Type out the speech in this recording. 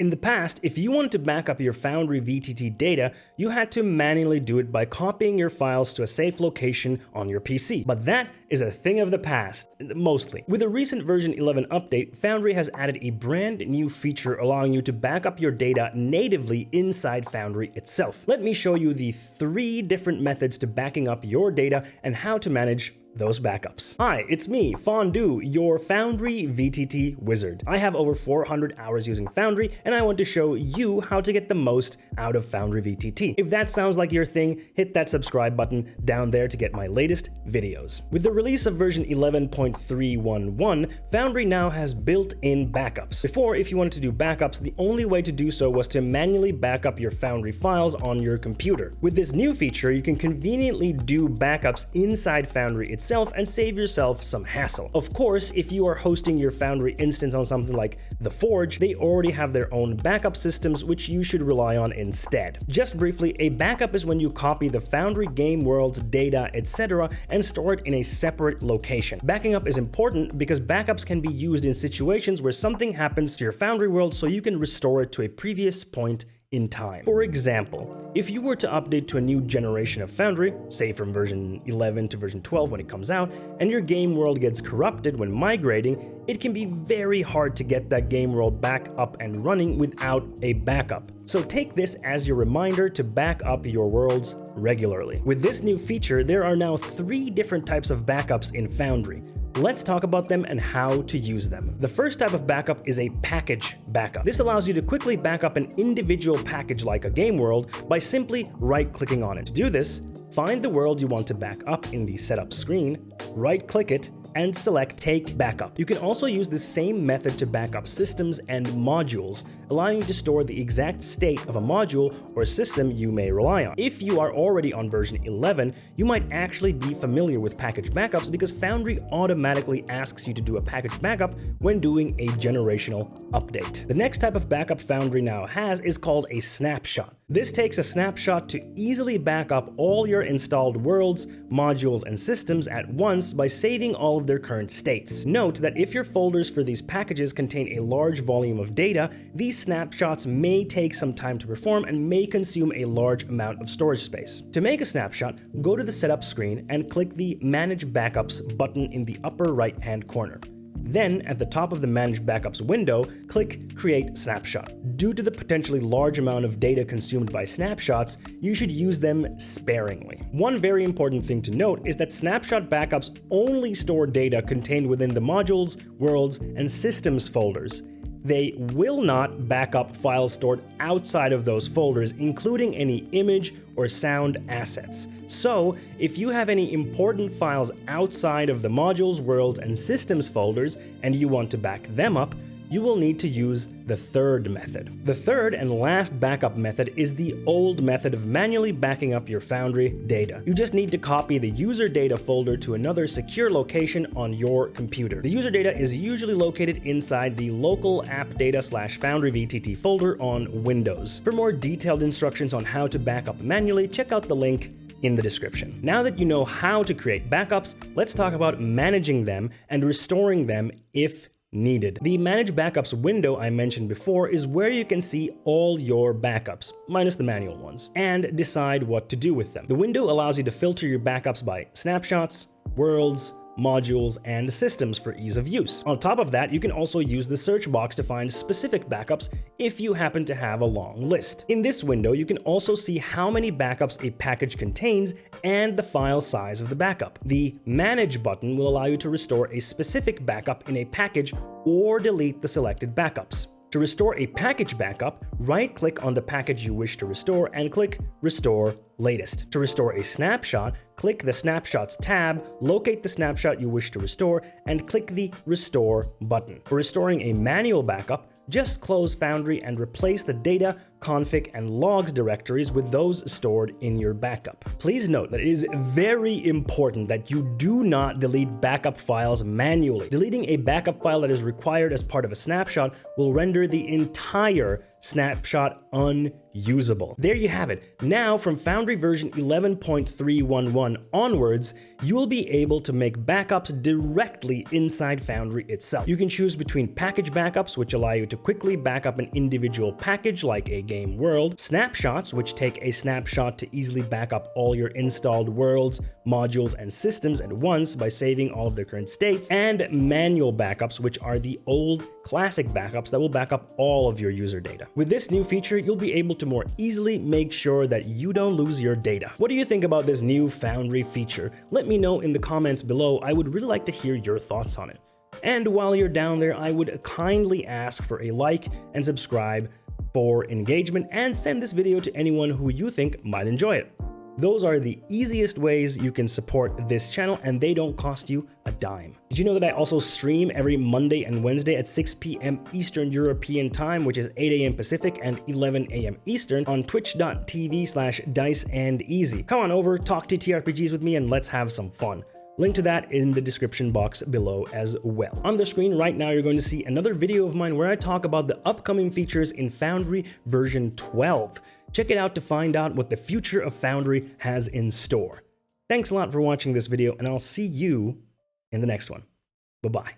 In the past, if you wanted to back up your Foundry VTT data, you had to manually do it by copying your files to a safe location on your PC. But that is a thing of the past, mostly. With a recent version 11 update, Foundry has added a brand new feature allowing you to back up your data natively inside Foundry itself. Let me show you the 3 different methods to backing up your data and how to manage those backups. Hi, it's me, Foundry, your Foundry VTT wizard. I have over 400 hours using Foundry, and I want to show you how to get the most out of Foundry VTT. If that sounds like your thing, hit that subscribe button down there to get my latest videos. With the release of version 11.311, Foundry now has built-in backups. Before, if you wanted to do backups, the only way to do so was to manually back up your Foundry files on your computer. With this new feature, you can conveniently do backups inside Foundry itself and save yourself some hassle. Of course, if you are hosting your Foundry instance on something like The Forge, they already have their own backup systems which you should rely on instead. Just briefly, a backup is when you copy the Foundry game world's data, etc. and store it in a separate location. Backing up is important because backups can be used in situations where something happens to your Foundry world so you can restore it to a previous point in time. For example, if you were to update to a new generation of Foundry, say from version 11 to version 12 when it comes out, and your game world gets corrupted when migrating, it can be very hard to get that game world back up and running without a backup. So take this as your reminder to back up your worlds regularly. With this new feature, there are now 3 different types of backups in Foundry. Let's talk about them and how to use them. The first type of backup is a package backup. This allows you to quickly back up an individual package like a game world by simply right-clicking on it. To do this, find the world you want to back up in the setup screen, right-click it, and select Take Backup. You can also use the same method to back up systems and modules, allowing you to store the exact state of a module or system you may rely on. If you are already on version 11, you might actually be familiar with package backups because Foundry automatically asks you to do a package backup when doing a generational update. The next type of backup Foundry now has is called a snapshot. This takes a snapshot to easily back up all your installed worlds, modules, and systems at once by saving all of their current states. Note that if your folders for these packages contain a large volume of data, these snapshots may take some time to perform and may consume a large amount of storage space. To make a snapshot, go to the setup screen and click the Manage Backups button in the upper right-hand corner. Then, at the top of the Manage Backups window, click Create Snapshot. Due to the potentially large amount of data consumed by snapshots, you should use them sparingly. One very important thing to note is that snapshot backups only store data contained within the modules, worlds, and systems folders. They will not back up files stored outside of those folders, including any image or sound assets. So, if you have any important files outside of the modules, worlds, and systems folders, and you want to back them up, you will need to use the third method. The third and last backup method is the old method of manually backing up your Foundry data. You just need to copy the user data folder to another secure location on your computer. The user data is usually located inside the local app data/Foundry VTT folder on Windows. For more detailed instructions on how to back up manually, check out the link in the description. Now that you know how to create backups, let's talk about managing them and restoring them if needed. The Manage Backups window I mentioned before is where you can see all your backups, minus the manual ones, and decide what to do with them. The window allows you to filter your backups by snapshots, worlds, modules, and systems for ease of use. On top of that, you can also use the search box to find specific backups if you happen to have a long list. In this window, you can also see how many backups a package contains and the file size of the backup. The Manage button will allow you to restore a specific backup in a package or delete the selected backups. To restore a package backup, right-click on the package you wish to restore and click Restore Latest. To restore a snapshot, click the Snapshots tab, locate the snapshot you wish to restore, and click the Restore button. For restoring a manual backup, just close Foundry and replace the data, config, and logs directories with those stored in your backup. Please note that it is very important that you do not delete backup files manually. Deleting a backup file that is required as part of a snapshot will render the entire snapshot unusable. usable. There you have it. Now, from Foundry version 11.311 onwards, you will be able to make backups directly inside Foundry itself. You can choose between package backups, which allow you to quickly back up an individual package like a game world, snapshots, which take a snapshot to easily back up all your installed worlds, modules, and systems at once by saving all of their current states, and manual backups, which are the old classic backups that will back up all of your user data. With this new feature, you'll be able to more easily make sure that you don't lose your data. What do you think about this new Foundry feature? Let me know in the comments below. I would really like to hear your thoughts on it. And while you're down there, I would kindly ask for a like and subscribe for engagement, and send this video to anyone who you think might enjoy it. Those are the easiest ways you can support this channel, and they don't cost you a dime. Did you know that I also stream every Monday and Wednesday at 6 p.m. Eastern European Time, which is 8 a.m. Pacific and 11 a.m. Eastern, on twitch.tv/diceandeasy. Come on over, talk TTRPGs with me, and let's have some fun. Link to that in the description box below as well. On the screen right now, you're going to see another video of mine where I talk about the upcoming features in Foundry version 12. Check it out to find out what the future of Foundry has in store. Thanks a lot for watching this video, and I'll see you in the next one. Bye-bye.